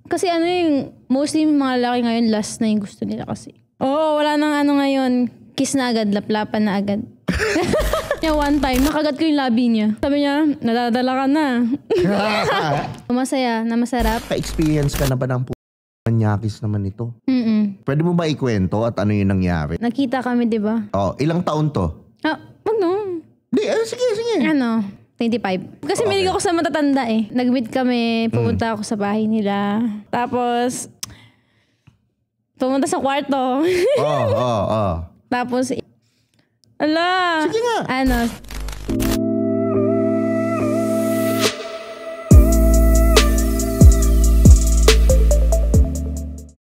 Kasi ano yung, mostly yung mga lalaki ngayon, last na yung gusto nila kasi. Oo, wala nang ano ngayon. Kiss na agad, laplapan na agad. Yung one time, nakagat ko yung labi niya. Sabi niya, nadadala ka na. Masaya, na masarap. Pa-experience ka na ba ng manyakis naman ito? Pwede mo ba ikwento at ano yung nangyari? Nakita kami, di ba? Oh, ilang taon to? Wag no. Sige. Ano, 25. Kasi minig ako sa matatanda eh. Nag-meet kami, pumunta ako sa bahay nila. Tapos, pumunta sa kwarto. Tapos, ala! Sige nga. Ano?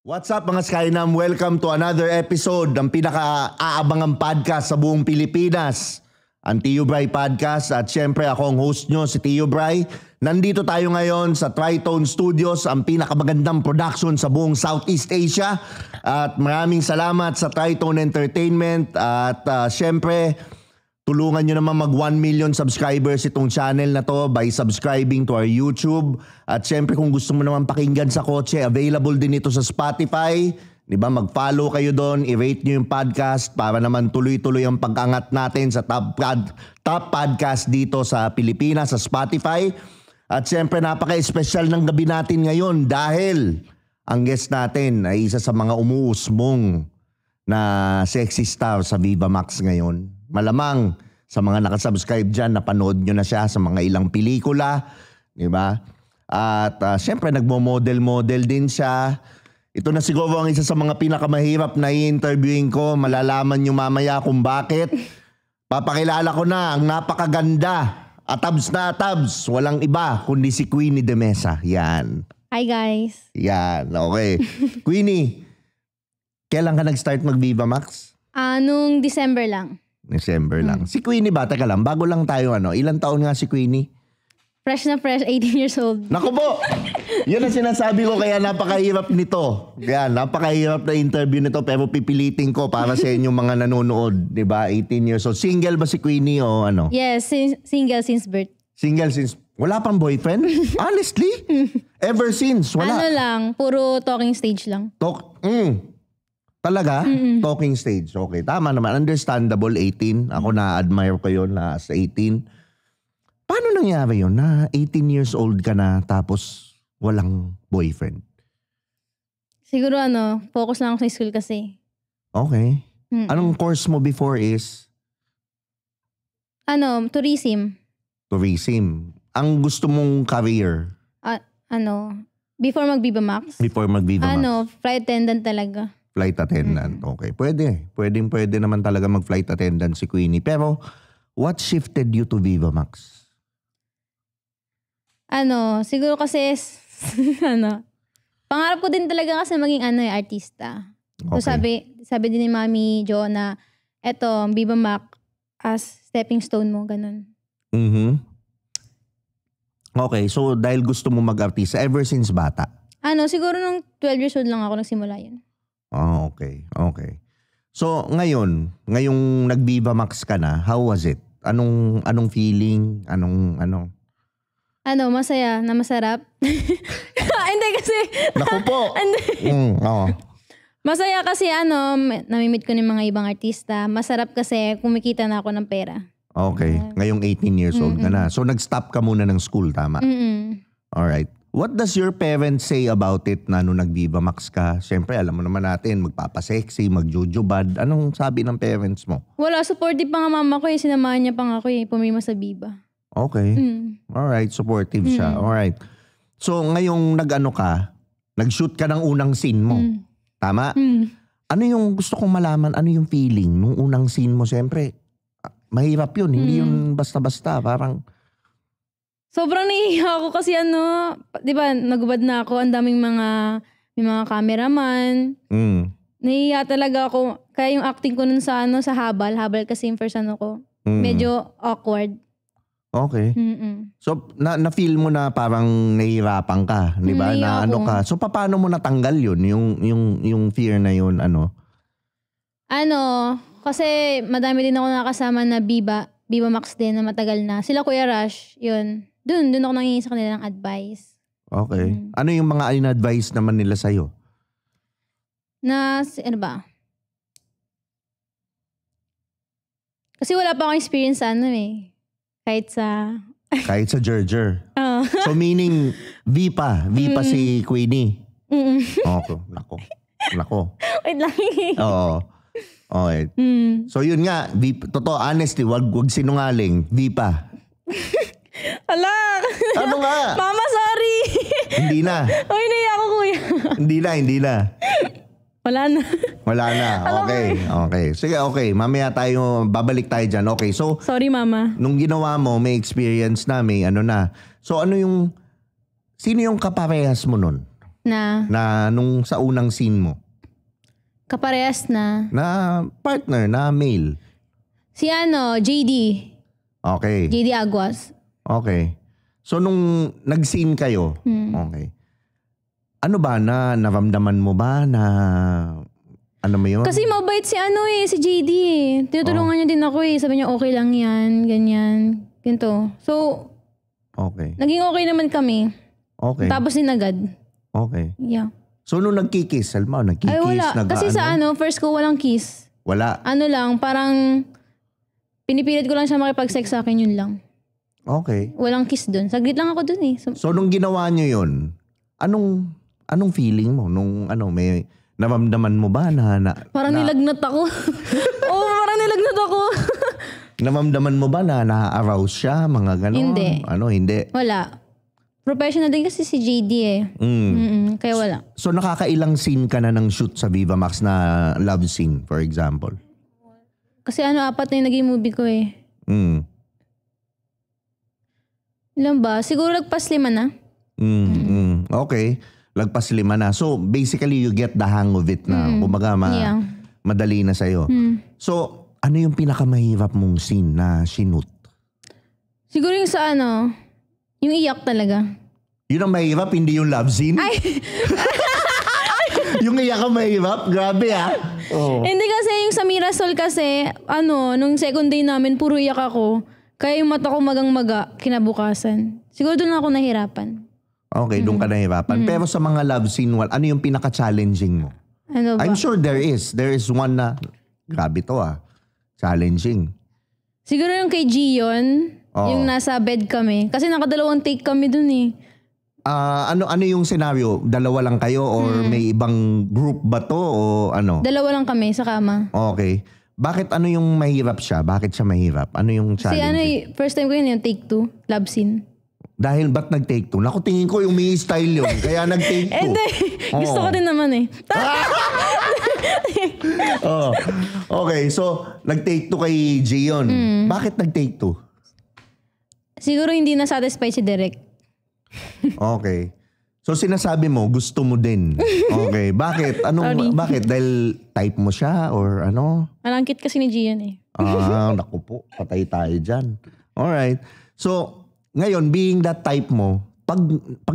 What's up mga Skynam? Welcome to another episode ng pinaka-aabangang podcast sa buong Pilipinas. Ang Tio Bray Podcast at syempre ako ang host nyo, si Tio Bray. Nandito tayo ngayon sa Tritone Studios, ang pinakamagandang production sa buong Southeast Asia. At maraming salamat sa Tritone Entertainment at syempre tulungan nyo naman mag 1 million subscribers itong channel na to by subscribing to our YouTube. At syempre kung gusto mo naman pakinggan sa kotse, available din ito sa Spotify. Diba? Mag-follow kayo doon, i-rate nyo yung podcast para naman tuloy-tuloy ang pag-angat natin sa top podcast dito sa Pilipinas, sa Spotify. At syempre napaka-espesyal ng gabi natin ngayon dahil ang guest natin ay isa sa mga umuusmong na sexy star sa Viva Max ngayon. Malamang sa mga nakasubscribe dyan, napanood nyo na siya sa mga ilang pelikula. Diba? At syempre nagmo-model din siya. Ito na siguro ang isa sa mga pinakamahirap na i-interviewin ko. Malalaman nyo mamaya kung bakit. Papakilala ko na ang napakaganda. Atabs na atabs. Walang iba kundi si Queenie De Mesa. Yan. Hi guys. Yan. Okay. Queenie, kailan ka nag-start mag-Viva Max? Nung December lang. December lang. Si Queenie ba? Teka lang. Bago lang tayo ilang taon nga si Queenie? Fresh na fresh, 18 years old. Naku po! Yan ang sinasabi ko kaya napakahirap nito. Kaya napakahirap na interview nito pero pipilitin ko para sa inyong mga nanonood. Diba? 18 years old. Single ba si Queenie o ano? Yes, single since birth. Single since... Wala pang boyfriend? Honestly? Ever since? Wala? Ano lang, puro talking stage lang. Talaga? Talking stage. Okay, tama naman. Understandable, 18. Ako na-admire ko yun na as 18. Paano nangyari yun na 18 years old ka na tapos walang boyfriend? Siguro focus lang ako sa school kasi. Okay. Anong course mo before is? Tourism. Tourism. Ang gusto mong career? Before mag-Viva Max? Before mag-Viva Max? Flight attendant talaga. Flight attendant, okay. Pwede naman talaga mag-flight attendant si Queenie. Pero, what shifted you to Viva Max? Siguro kasi, pangarap ko din talaga kasi maging artista. Okay. So sabi din ni Mami Jo na, eto, Viva Max as stepping stone mo, ganun. Okay, so dahil gusto mo mag-artista, ever since bata? Siguro nung 12 years old lang ako nagsimula yun. Oh, okay. So ngayong nag-Viva Max ka na, how was it? Anong feeling? Masaya, na masarap. Hindi kasi. Naku po. Masaya kasi namimit ko ng mga ibang artista. Masarap kasi kumikita na ako ng pera. Okay. Ngayong 18 years old ka na. So nag-stop ka muna ng school, tama? Alright. What does your parents say about it na nung nag-Viva Max ka? Siyempre, alam mo naman natin, magpapasexy, magjujubad. Anong sabi ng parents mo? Wala, supportive pa nga mama ko sinamahan niya pa nga ako pumima sa Viva. Okay. Alright, supportive siya. Alright. So ngayong nag-shoot ka ng unang scene mo. Tama? Ano yung gusto kong malaman, ano yung feeling nung unang scene mo? Siyempre, mahirap yun. Hindi yun basta-basta. Parang... Sobrang nahihiya ako kasi di ba, nagubad na ako. Ang daming may mga cameraman. Nahihiya talaga ako. Kaya yung acting ko nun sa habal kasi yung first ko. Medyo awkward. Okay. So, na-feel mo na parang nahihirapan ka, di ba? Na ka. So, paano mo natanggal yun? Yung fear na yun, kasi madami din ako nakasama na Viva Max din na matagal na. Sila Kuya Rush, yun. Doon ako nangingi sa kanila ng advice. Okay. Ano yung mga in-advise naman nila sa'yo? Ano ba? Kasi wala pa akong experience sa Kahit sa Gerger. So meaning, V pa si Queenie. Okay. Nako. Wait lang. Oo. Okay. So yun nga, totoo, honestly, wag sinungaling. V pa. Hala. Ano nga? Mama, sorry. Hindi na. Uy, naiya ako, kuya. Hindi na. Wala na. Okay. Sige, okay. Mamaya babalik tayo dyan. Okay, so... Sorry, mama. Nung ginawa mo, may experience na, may ano na. So sino yung kaparehas mo nun? Na nung sa unang scene mo? Kaparehas na? Na partner, na male. Si JD. Okay. JD Aguas. Okay. So nung nag-scene kayo, okay. Ano ba naramdaman mo ba na ano mo yun? Kasi mabait si JD Tinutulungan niya din ako Sabi niya okay lang yan, ganyan, ganito. So, okay. Naging okay naman kami. Okay. Tapos agad. Okay. Yeah. So nung nagkikiss, Salma, Ay wala. Kasi sa first ko walang kiss. Wala. Lang, parang pinipilit ko lang siya makipag-sex sa akin, yun lang. Okay. Walang kiss dun. Saglit lang ako dun So nung ginawa niyo yun, anong feeling mo? Nung may naramdaman mo ba Parang nilagnat ako. Parang nilagnat ako. Naramdaman mo ba na-arouse siya? Mga gano'n? Hindi. Hindi? Wala. Professional din kasi si JD Kaya wala. So nakakailang scene ka na ng shoot sa Viva Max na love scene, for example? Kasi 4 na yung naging movie ko Ilan ba? Siguro lagpas 5 na. Okay. Lagpas 5 na. So basically you get the hang of it na. Kumbaga madali na sa'yo. So ano yung pinakamahirap mong scene na sinut? Siguro yung sa yung iyak talaga. Yun ang mahirap, hindi yung love scene? Ay! Yung iyak ang mahirap? Grabe Hindi kasi yung sa Mirasol kasi, nung second day namin, puro iyak ako. Kaya yung mata ko magang-maga kinabukasan. Siguro doon ako nahirapan. Okay, doon ka nahirapan. Pero sa mga love scene, ano yung pinaka-challenging mo? Ano ba? I'm sure there is. There is one na, grabe to challenging. Siguro yung kay Gion, yung nasa bed kami. Kasi nakadalawang take kami dun Ano yung scenario? Dalawa lang kayo or may ibang group ba to o ano? Dalawa lang kami sa kama. Okay. Bakit ano yung mahirap siya? Bakit siya mahirap? Ano yung challenge? Kasi first time ko yun yung take 2, love scene. Dahil ba't nag-take 2? Naku, tingin ko yung may style yun. Kaya nag-take 2. Hindi. Gusto ko din naman Okay, so nag-take 2 kay Gion. Bakit nag-take 2? Siguro hindi na-satisfy si Derek. Okay. So sinasabi mo, gusto mo din. Okay. Bakit? Bakit? Dahil type mo siya or ano? Malangkit kasi ni Gian Naku po. Patay tayo dyan. Alright. So, ngayon, being that type mo, pag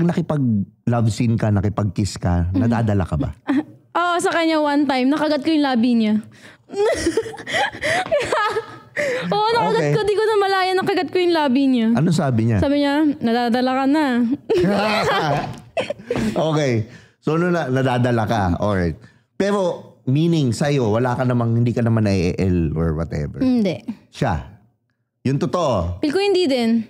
nakipag-love scene ka, nakipag-kiss ka, nadadala ka ba? Oo, sa kanya one time, nakagat ko yung labi niya. Oo, nakagat ko. Di ko na malaya, nakagat ko yung labi niya. Ano sabi niya? Sabi niya, nadadala ka na. Okay. So, nadadala ka. Alright. Pero, meaning sa'yo, hindi ka naman na-EL or whatever. Hindi. Siya. Yung totoo. Feel ko hindi din.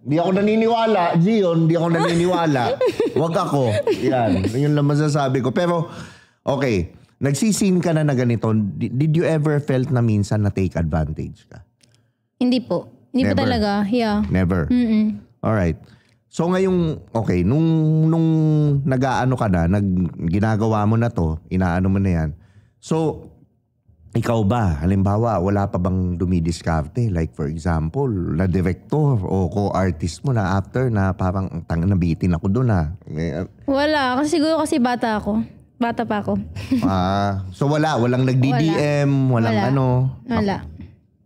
Di ako naniniwala. Gion, di ako naniniwala. Wag ako. Yan. Yun lang masasabi ko. Pero, okay. Nagsisin ka na ganito. Did you ever felt na minsan na take advantage ka? Hindi po. Hindi po talaga. Yeah. Never? Alright. So ngayong, okay, nung nag-aano ka na, ginagawa mo na to, inaano mo na yan. So, ikaw ba, halimbawa, wala pa bang dumidiskarte? Like for example, na director o co-artist mo na after na parang nabitin ako doon Wala. Kasi siguro bata ako. Bata pa ako. So walang nagdi-DM, walang ano. Wala.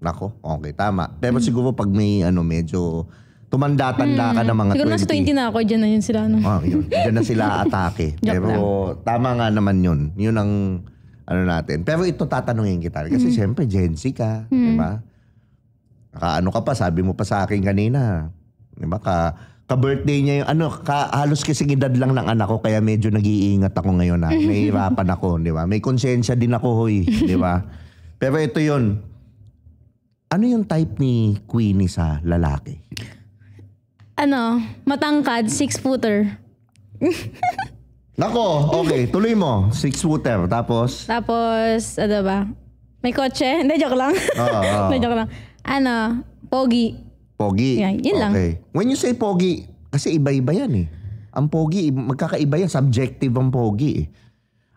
Nako, okay, tama. Pero siguro pag may medyo tumanda-tanda ka na mga siguro 20. Siguro nasa 20 na ako, dyan na yun sila. Yun. Dyan na sila atake. Pero tama nga naman yun. Yun ang natin. Pero ito tatanungin kita. Kasi siyempre, Gen Z ka. Diba? Ka pa, sabi mo pa sa akin kanina. Diba? ka-birthday niya yung halos kasing edad lang ng anak ko kaya medyo nag-iingat ako ngayon na. Nahihirapan ako, di ba? May konsensya din ako, hoy, di ba? Pero ito yun. Ano yung type ni Queenie sa lalaki? Matangkad, 6-footer. Nako, okay. Tuloy mo. 6-footer. Tapos, ano ba? May kotse? Hindi, joke lang. Hindi, joke lang. Pogi. Pogi. Yan, yun lang. Okay. When you say pogi, kasi iba-iba yan eh. Ang pogi, magkakaiba yan. Subjective ang pogi eh.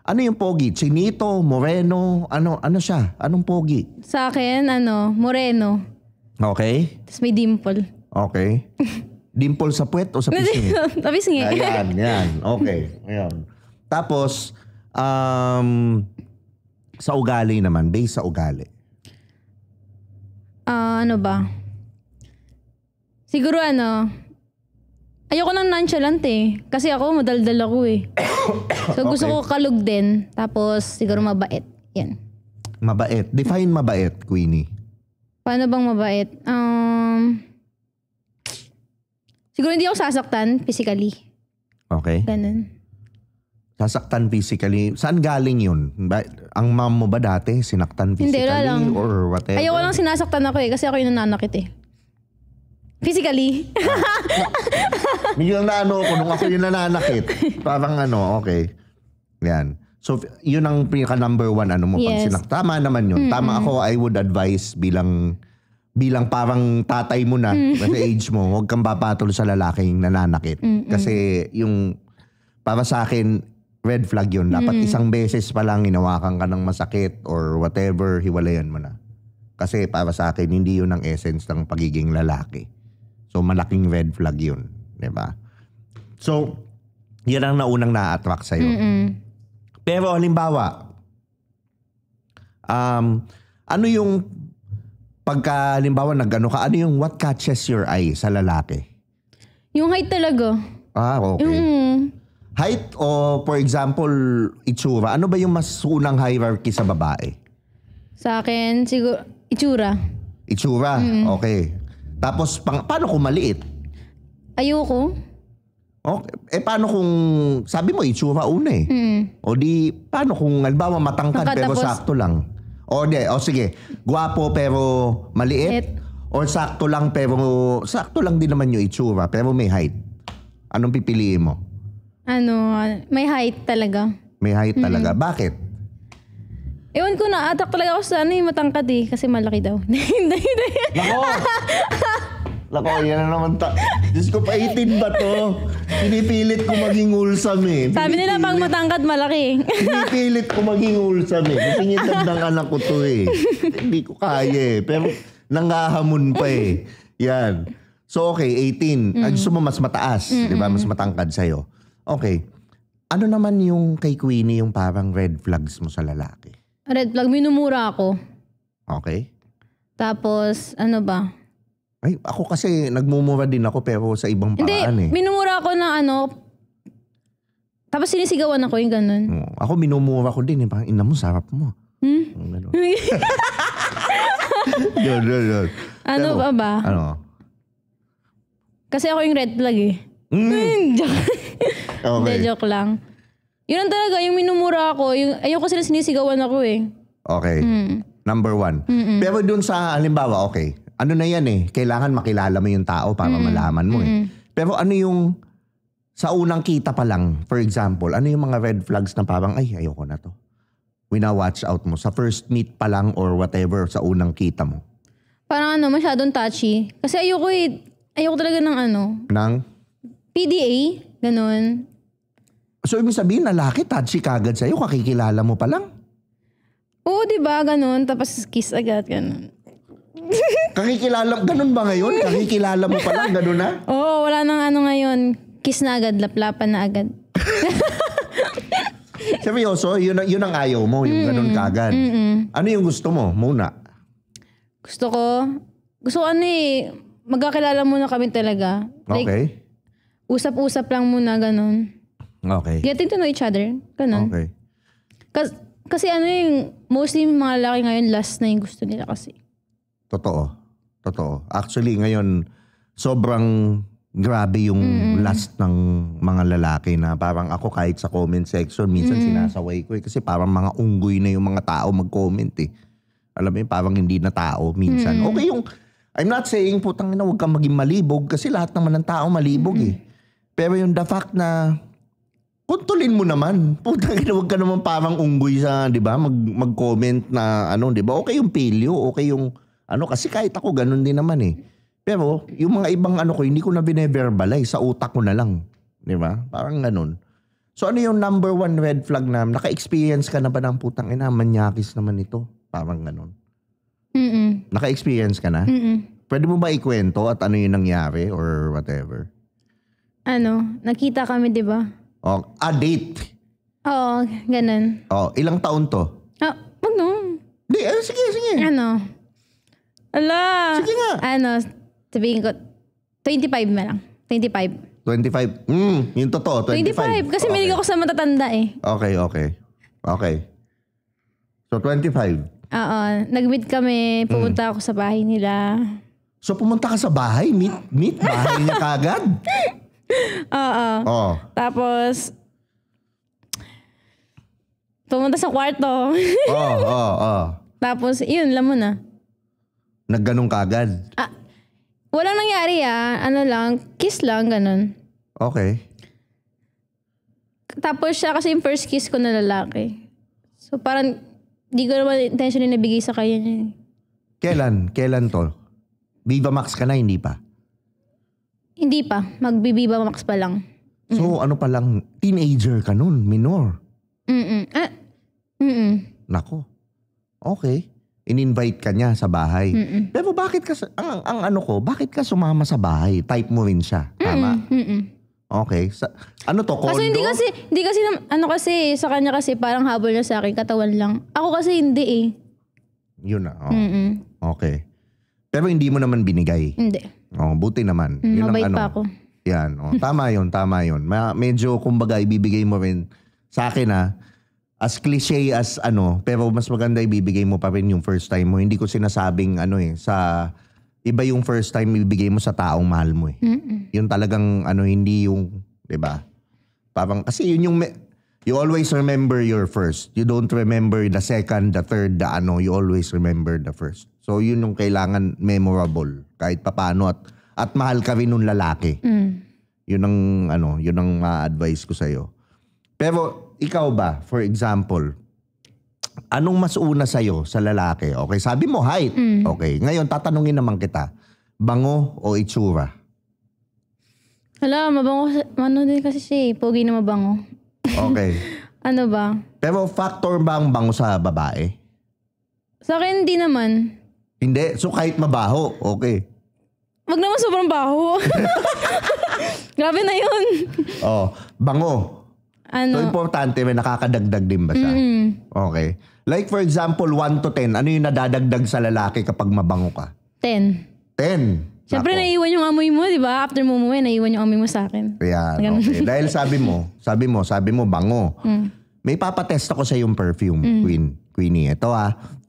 Ano yung pogi? Chinito, moreno, ano siya? Anong pogi? Sa akin, moreno. Okay. Tapos may dimple. Okay. Dimple sa puwet o sa pisngi? Sa pisngi. Yan. Okay. Ayan. Tapos, sa ugali naman, based sa ugali. Ano ba? Siguro ayoko nang nonchalant eh. Kasi ako, madaldal ako eh. So gusto ko kalug din. Tapos siguro mabait. Yan. Mabait. Define mabait, Queenie. Paano bang mabait? Siguro hindi ako sasaktan physically. Okay. Ganun. Sasaktan physically. Saan galing yun? Ang mom mo ba dati sinaktan physically? Hindi, wala lang. Or whatever? Ayoko lang sinasaktan ako eh. Kasi ako yung nananakit eh. Physically. Biglang naano ko nung ako yung nananakit. Parang okay. Yan. So, yun ang pinaka number one mo. Yes. Pag tama naman yun. Tama ako, I would advise bilang parang tatay mo na, sa age mo, huwag kang papatol sa lalaking nananakit. Kasi yung, para sa akin, red flag yun. Dapat isang beses pa lang hinawakan ka ng masakit or whatever, hiwalayan mo na. Kasi para sa akin, hindi yun ang essence ng pagiging lalaki. So, malaking red flag yun. Diba? So, yan ang naunang na-attract sa'yo. Pero halimbawa, ano yung pagka halimbawa nag-ano ka, ano yung what catches your eye sa lalaki? Yung height talaga. Okay. Height o for example, itsura. Ano ba yung mas unang hierarchy sa babae? Sa akin, siguro, itsura. Itsura? Okay. Tapos, paano kung maliit? Ayoko. Okay. Paano kung, sabi mo, itsura una eh. O di, paano kung, halimbawa, matangkad pero sakto lang? O sige, gwapo pero maliit? Or sakto lang din naman yung itsura pero may height? Anong pipiliin mo? May height talaga. May height talaga. Bakit? Ewan ko na, atak talaga ako sa yung matangkad eh. Kasi malaki daw. Hindi. Lako, yan na naman Diyos ko, pa 18 ba to? Pinipilit ko maging wholesome eh. Sabi nila pag matangkad, malaki. Pinipilit ko maging wholesome eh. Kasi ngitad ng anak ko to eh. Hindi ko kaya eh. Pero nangahamon pa eh. Yan. So okay, 18. Gusto mo mas mataas. Di ba? Mas matangkad sa'yo. Okay. Ano naman yung kay Queenie yung parang red flags mo sa lalaki? Red flag, minumura ako. Okay. Tapos, ano ba? Ay, ako kasi nagmumura din ako pero sa ibang paraan eh. Minumura ako ng tapos sinisigawan ako yung ganun. Ako minumura ko din eh. Parang ina mo, sarap mo. Ganun. Yun. Ano pero, ba? Ano? Kasi ako yung red flag eh. Joke. Okay. Hindi, joke lang. Yun ang talaga, yung minumura ako, ayoko sila sinisigawan ako eh. Okay. Number one. Pero dun sa, halimbawa, okay, ano na yan eh, kailangan makilala mo yung tao para malaman mo eh. Pero ano yung, sa unang kita pa lang, for example, ano yung mga red flags na parang, ay, ayoko na to. Wina-watch out mo. Sa first meet pa lang or whatever, sa unang kita mo. Parang masyadong touchy. Kasi ayoko talaga ng Ng? PDA, ganun. So, ibig sabihin, lalaki, touchy kagad sa'yo, kakikilala mo pa lang? Oo, diba? Ganun. Tapos kiss agad, ganun. Kakikilala, ganun ba ngayon? Kakikilala mo pa lang, ganun na? Oo, wala nang ngayon. Kiss na agad, laplapan na agad. Seryoso, yun ang ayaw mo, yung ganun kagad. Ano yung gusto mo muna? Gusto ko magkakilala muna kami talaga. Like, Okay. Usap-usap lang muna, ganun. Okay. Getting to know each other, ganun. Okay. Kasi mostly mga lalaki ngayon, last na yung gusto nila kasi. Totoo. Actually, ngayon, sobrang grabe yung last ng mga lalaki na parang ako kahit sa comment section, minsan sinasaway ko kasi parang mga unggoy na yung mga tao mag-comment eh. Alam mo yun, parang hindi na tao minsan. Okay yung, I'm not saying putang ina, huwag kang maging malibog kasi lahat naman ng tao malibog eh. Pero yung the fact na kuntulin mo naman. Putang ina, huwag ka naman parang unggoy sa, di ba? Mag-comment na ano, di ba? Okay yung pilyo, okay yung ano, kasi kahit ako ganun din naman eh. Pero yung mga ibang ano ko, hindi ko na bineverbalize, sa utak ko na lang. Di ba? Parang ganun. So ano yung number 1 red flag na naka-experience ka na ba ng putang ina, manyakis naman ito? Parang ganun. Naka-experience ka na? Pwede mo ba ikwento at ano yung nangyari or whatever? Ano, nakita kami, di ba? Oh, date. Oo, ganun. Oh, ilang taon to? Ano? Di, sige. Ano? Ala. Sige nga. Ano, sabihin ko, 25 na lang. 25. 25. Yung totoo, 25. Kasi may ako sa matatanda eh. Okay. So, 25. Oo. Nag-meet kami, pumunta ako sa bahay nila. So, pumunta ka sa bahay? Meet? Bahay niya kagad? Oo. Oh. Tapos, pumunta sa kwarto. Oo. Tapos, yun, alam mo na. Nagganong kagad? Walang nangyari ano lang, kiss lang, ganun. Okay. Tapos siya kasi yung first kiss ko na lalaki. So parang, di ko naman intention na nabigay sa kanya niya. Kailan to? Viva Max ka na, hindi pa? Hindi pa. Mag-Viva Max pa lang. So ano pa lang, teenager ka nun, minor? Nako. Okay. In-invite ka niya sa bahay. Pero bakit ka, bakit ka sumama sa bahay? Type mo rin siya. Tama? Okay. Ano to, condo? Kasi hindi kasi, sa kanya kasi parang habol niya sa akin, katawan lang. Ako kasi hindi eh. Yun na. Okay. Pero hindi mo naman binigay? Hindi. Buti naman. Yun mabait ang pa ako. Yan. Tama yun. Medyo, kumbaga, ibibigay mo rin sa akin as cliche as pero mas maganda ibibigay mo pa rin yung first time mo. Hindi ko sinasabing sa iba yung first time ibibigay mo sa taong mahal mo eh. Yung talagang hindi yung, 'di ba? Parang kasi yun yung you always remember your first. You don't remember the second, the third, you always remember the first. So yun yung kailangan memorable kahit papaano at mahal ka rin nung lalaki. Yun ang ma-advise ko sa iyo. Pero ikaw ba, for example, anong mas una sa'yo sa lalaki? Okay, sabi mo height. Okay, ngayon tatanungin naman kita, bango o itsura? Hala, mabango. Din kasi siya eh. Pogi na mabango. Okay. Ano ba? Pero factor ba ang bango sa babae? Sa akin, hindi naman. Hindi? So kahit mabaho, okay. Wag naman sobrang baho. Grabe na yun. Bango. So importante, may nakakadagdag din ba siya? Okay. Like for example, 1 to 10, ano yung nadadagdag sa lalaki kapag mabango ka? 10. 10? Siyempre naiiwan yung amoy mo, di ba? After mo umuwi, naiiwan yung amoy mo sa akin. Yan, okay. Dahil sabi mo, bango. May papatest ako sa yung perfume, Queenie. Ito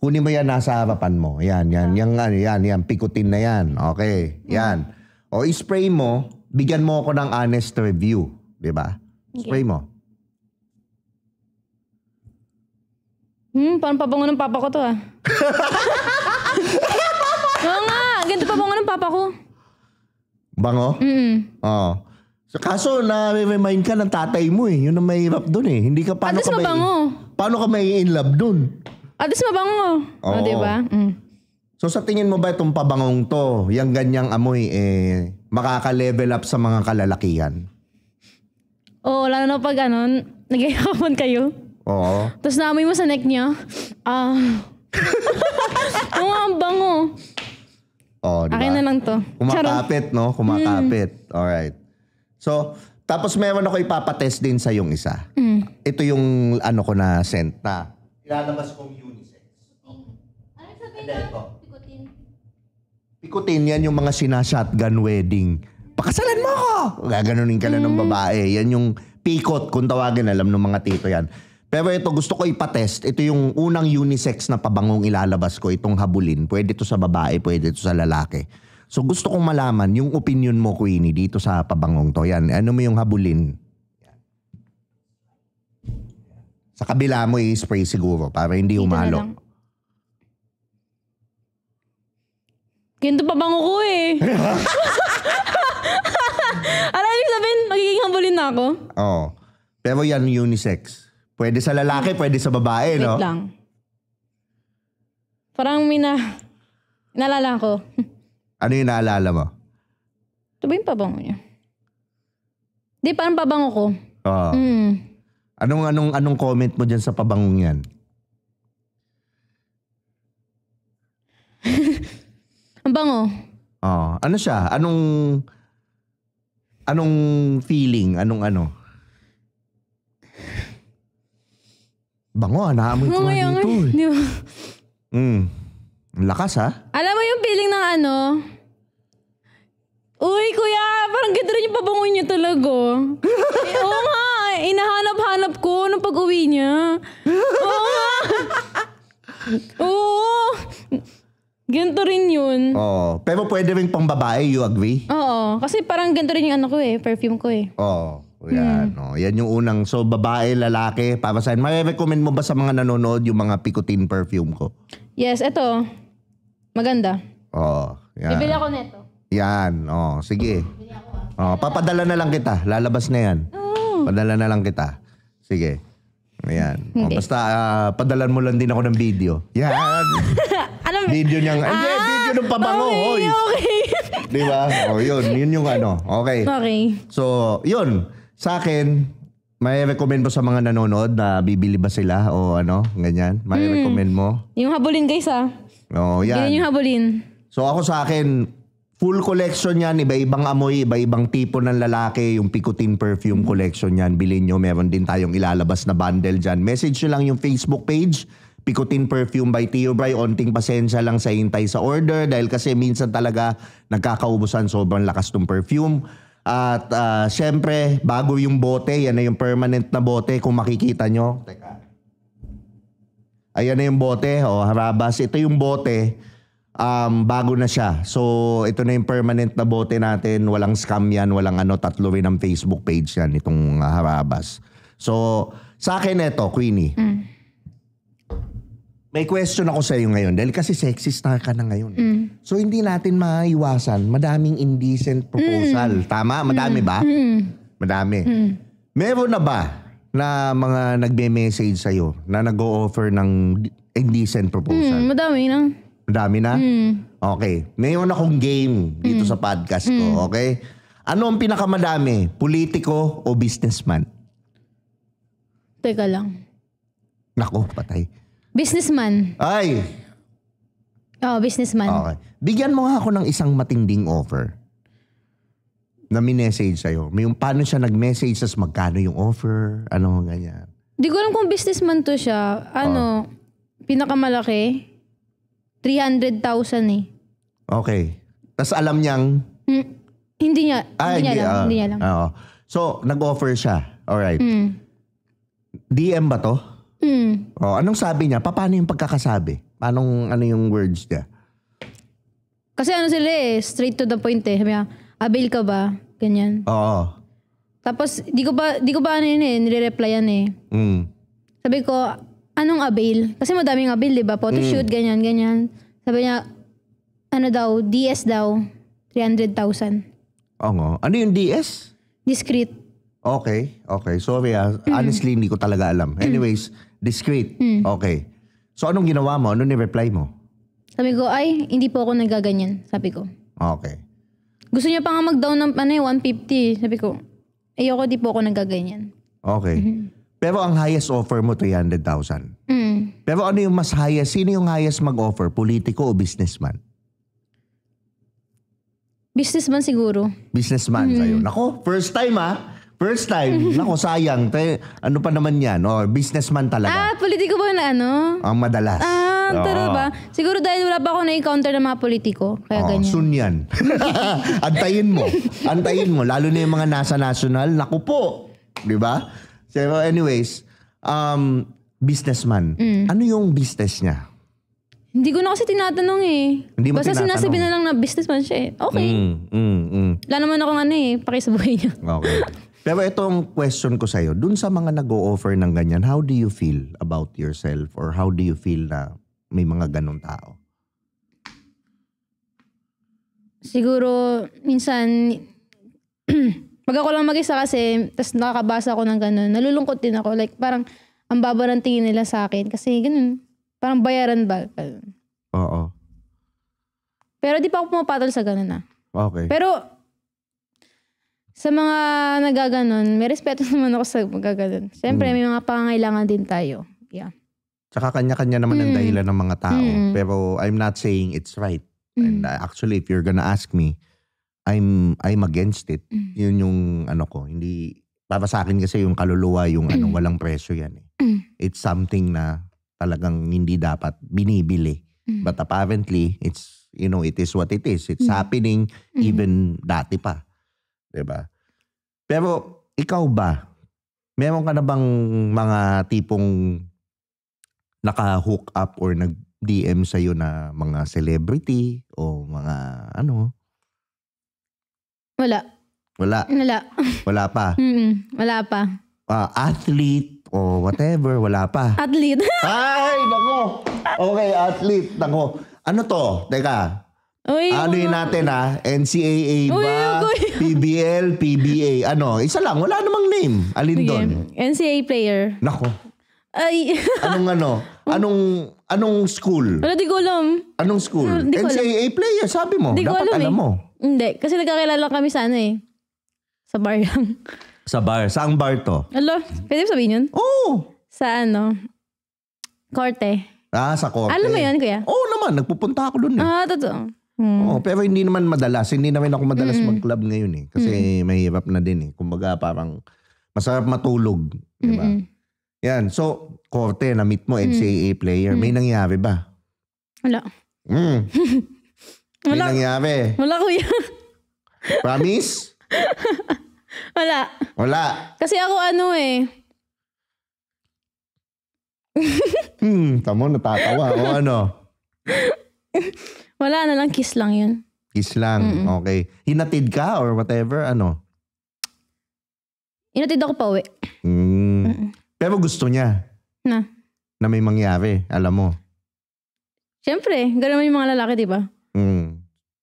kunin mo yan nasa harapan mo. Yan. Pikutin na yan. Okay, yan. O spray mo, bigyan mo ako ng honest review. Di ba? Spray mo. Parang pabango ng papa ko to Oo nga, ganito pabango ng papa ko. Bango? Oo. So, kaso na-remind ka ng tatay mo eh. Yun ang mahirap dun eh. Hindi ka, paano ka may in love dun? At least mabango. Oo. Diba? So sa tingin mo ba itong pabangong to, yung ganyang amoy makaka-level up sa mga kalalakihan? Oo, lalo na pag nag-iakapan kayo. Oo. Tapos naamoy mo sa neck niya. Ang bango. Diba? Akin na lang to. Kumakapit, no? Kumakapit. Alright. So, tapos meron ako ipapatest din sa yung isa. Ito yung ko na scent na ilalabas kong unisex. Ano sabihin na? Pikutin yan yung mga sina-shotgun wedding. Pakasalan mo ako! Gaganunin ka na ng babae. Yan yung pikot, kung tawagin, alam ng mga tito yan. Pero ito, gusto ko ipatest. Ito yung unang unisex na pabangong ilalabas ko, itong habulin. Pwede ito sa babae, pwede ito sa lalaki. So gusto kong malaman yung opinion mo, Queenie, dito sa pabangong to. Yan, ano mo yung habulin? Sa kabila mo i-spray siguro para hindi Dito na umalo. lang. Ganito pabango ko eh. Alam niyo sabihin, magiging habulin na ako? Oo. Pero yan unisex. Pwede sa lalaki, pwede sa babae, no? Wait lang. Parang naalala ko. Ano yung naalala mo? Ito ba yung pabango niya? Di, parang pabango ko. Oo. Anong comment mo dyan sa pabangong yan? Ang bango. Oo. Ano siya? Anong feeling? Anong ano? Bango, naamoy ko nga dito eh. Di ba? Ang lakas ha? Alam mo yung feeling ng ano? Uy, kuya, parang ganda rin yung pabango niya talaga. Oo nga, inahanap-hanap ko nung pag-uwi niya. Oo nga. Oo. Ganito rin yun. Oo. Pero pwede rin pang babae, you agree? Oo, kasi parang ganito rin yung ano ko eh, perfume ko eh. Oo. Yan. Oh, yan yung unang. So, babae, lalaki, para sa'yo. May-recommend mo ba sa mga nanonood yung mga Picotin perfume ko? Yes, eto. Maganda. Oo. Yan. Bibili ako neto. Yan. Oh, sige. Oh, papadala na lang kita. Lalabas na yan. Padala na lang kita. Sige. Ayan. Oh, Okay. basta padalan mo lang din ako ng video. Yan. Alam mo? Video niyang, video ng pabango. Hoy. Okay. Di ba? Oh, yun. Yun yung ano. Okay. Okay. So, yun. Sa akin, may recommend mo sa mga nanonood na bibili ba sila o ano, ganyan? May recommend mo? Yung habulin guys ah. Oh, yan. Bilhin yung habulin. So ako sa akin, full collection yan, iba-ibang amoy, iba-ibang tipo ng lalaki, yung Picotin perfume collection yan, bilhin nyo, meron din tayong ilalabas na bundle dyan. Message nyo lang yung Facebook page, Picotin Perfume by Tio Bray, onting pasensya lang sa hintay sa order dahil kasi minsan talaga nagkakaubusan, sobrang lakas ng perfume. At syempre, bago yung bote, yan na yung permanent na bote kung makikita nyo. Teka. Ayan na yung bote, harabas. Ito yung bote. Bago na siya. So, ito na yung permanent na bote natin. Walang scam yan, walang ano, 3 rin ang Facebook page yan, itong harabas. So, sa akin ito, Queenie. May question ako sa iyo ngayon dahil kasi sexy star ka na ngayon. So, hindi natin maiwasan. Madaming indecent proposal. Tama? Madami ba? Madami. Meron na ba na mga nagme-message sa'yo na nag-o-offer ng indecent proposal? Madami na. Madami na? Okay. Mayroon akong game dito sa podcast ko, okay? Ano ang pinakamadami? Politiko o businessman? Teka lang. Nako, patay. Businessman. Ay! Oh, businessman. Okay. Bigyan mo nga ako ng isang matinding offer na minessage sa'yo. May yung paano siya nag-message, tas magkano yung offer, ano, ganyan. Di ko alam kung businessman to siya. Ano, pinakamalaki, 300,000 eh. Okay. Tas alam niyang... Hindi niya alam. Oo. So, nag-offer siya. Alright. DM ba to? Oh, anong sabi niya? Paano yung pagkakasabi? Ano yung words niya? Kasi ano sila eh, straight to the point eh. Sabi niya, avail ka ba? Ganyan. Oo. Tapos, di ko ba ano yun eh, nire-replyan eh. Sabi ko, anong avail? Kasi madaming avail, di ba? Photoshoot, ganyan. Sabi niya, ano daw, DS daw, 300,000. Oo. Ano yung DS? Discreet. Okay. Sorry honestly, hindi ko talaga alam. Anyways, discreet. Okay. So, anong ginawa mo? Ano ni-reply mo? Sabi ko, ay, hindi po ako nagaganyan. Sabi ko. Okay. Gusto niya pa nga mag-down ng 150. Sabi ko, ayoko, di po ako nagaganyan. Okay. Pero ang highest offer mo, 300,000. Pero ano yung mas highest? Sino yung highest mag-offer? Politiko o businessman? Businessman siguro. Businessman sa'yo. Nako, first time First time. Nako, sayang. Ano pa naman yan? Businessman talaga. Politiko ba na ano? Ang madalas. Tara ba? Siguro dahil wala pa ako na-encounter ng mga politiko. Kaya ganyan. Soon yan. Antayin mo. Lalo na yung mga nasa national. Naku po. Diba? So anyways, businessman. Ano yung business niya? Hindi ko na kasi tinatanong eh. Hindi mo Basta tinatanong. sinasabi na lang na businessman siya eh. Okay. Wala naman akong paki sa buhay niya. Okay. Pero itong question ko sa'yo, dun sa mga nag-o-offer ng ganyan, how do you feel about yourself? Or how do you feel na may mga ganong tao? Siguro, minsan, pag ako lang mag-isa kasi, tas nakakabasa ako ng ganun, nalulungkot din ako. Like, parang, ang baba ng tingin nila sa akin. Kasi, ganun. Parang bayaran ba? Oo. Pero di pa ako pumapatol sa ganun Okay. Pero, sa mga nagaganon, may respeto naman ako sa magaganon. Siyempre, may mga pangangailangan din tayo. Yeah. Tsaka kanya-kanya naman ang dahilan ng mga tao. Pero I'm not saying it's right. And actually, if you're gonna ask me, I'm against it. Yun yung ko. Hindi, para sa akin kasi yung kaluluwa, yung walang presyo yan eh. It's something na talagang hindi dapat binibili. But apparently, it's, it is what it is. It's happening even dati pa. Diba? Pero, ikaw ba? Meron ka na bang mga tipong naka-hook up or nag-DM sa'yo na mga celebrity o mga Wala. Wala. Wala. Wala pa. Wala pa. Athlete o whatever, wala pa. Athlete. Ay, nako. Okay, athlete. Nako. Ano to? Teka. Uy, Yun natin NCAA ba? PBL, PBA. Isa lang. Wala namang name. Alin doon? NCAA player. Nako. Ay. Anong school? Wala, di ko alam. Anong school? Di ko NCAA player, sabi mo. Di ko Dapat alam mo. Hindi. Kasi nagkakilala kami sa sa bar lang. Sa bar? Saang bar to? Alo, pwede mo sabihin yun? Oo. Sa Korte. Sa Korte. Alam mo yun, kuya? Oo naman, nagpupunta ako doon eh. Totoo. Oo, pero hindi naman madalas. Hindi naman ako madalas mag-club ngayon eh. Kasi mahirap na din eh. Kumbaga parang masarap matulog. Diba? Yan. So, Korte, na-meet mo, NCAA player. May nangyari ba? Wala. May nangyari. Wala, kuya. Promise? Wala. Wala. Kasi ako Tamo, natatawa. O Wala na lang, kiss lang yun. Kiss lang. Okay. Hinatid ka or whatever? Inatid ako pa uwi. Pero gusto niya na may mangyari, alam mo. Siyempre, gano'n naman yung mga lalaki, di ba?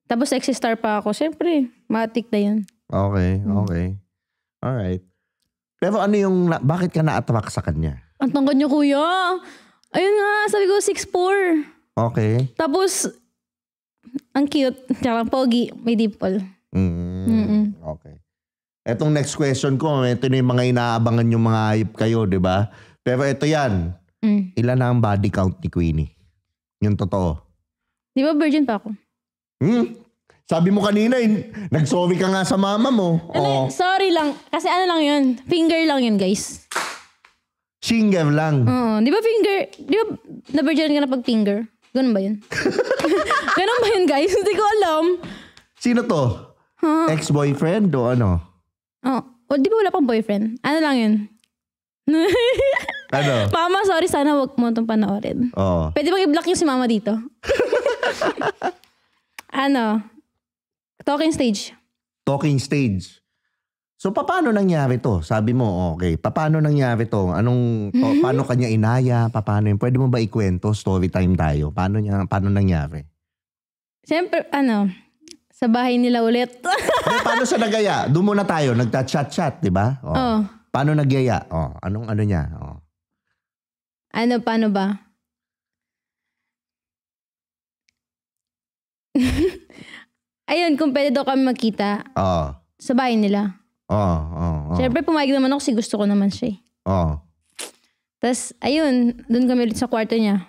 Tapos sexy star pa ako. Siyempre, matik na yun. Okay. Alright. Pero bakit ka na-attract sa kanya? Ang tangkad niyo, kuya. Ayun nga, sabi ko 6'4". Okay. Tapos, ang cute. Tsaka pogi. May dimple. Okay. Etong next question ko, ito na yung mga inaabangan yung mga hype kayo, di ba? Pero ito yan. Ilan na ang body count ni Queenie? Yung totoo. Di ba virgin pa ako? Sabi mo kanina, nag-sorry ka nga sa mama mo. Sorry lang. Kasi lang yun. Finger lang yun, guys. Finger lang. Oo. Di ba na-virgin ka na pag finger? Ganun ba yun? Ganun ba yun, guys? Hindi ko alam. Sino to? Ex-boyfriend o ano? O, di ba wala pang boyfriend? Ano lang yun? Mama, sorry. Sana wag mo itong panoorin. Pwede bang i-block yung si mama dito? Talking stage. Talking stage. So, paano nangyari to? Sabi mo, okay. Paano nangyari to? Paano kanya inaya? Paano yun? Pwede mo ba ikwento? Story time tayo. Paano nangyari? Siyempre, sa bahay nila ulit. Paano siya nagaya? Doon muna tayo. Nagta-chat-chat, di ba? Paano nagyaya? Anong niya? Paano ba? Ayun, kung pwede daw kami magkita. Sa bahay nila. Siyempre, pumayag naman ako kasi gusto ko naman siya. Tapos, ayun, doon kami ulit sa kwarto niya.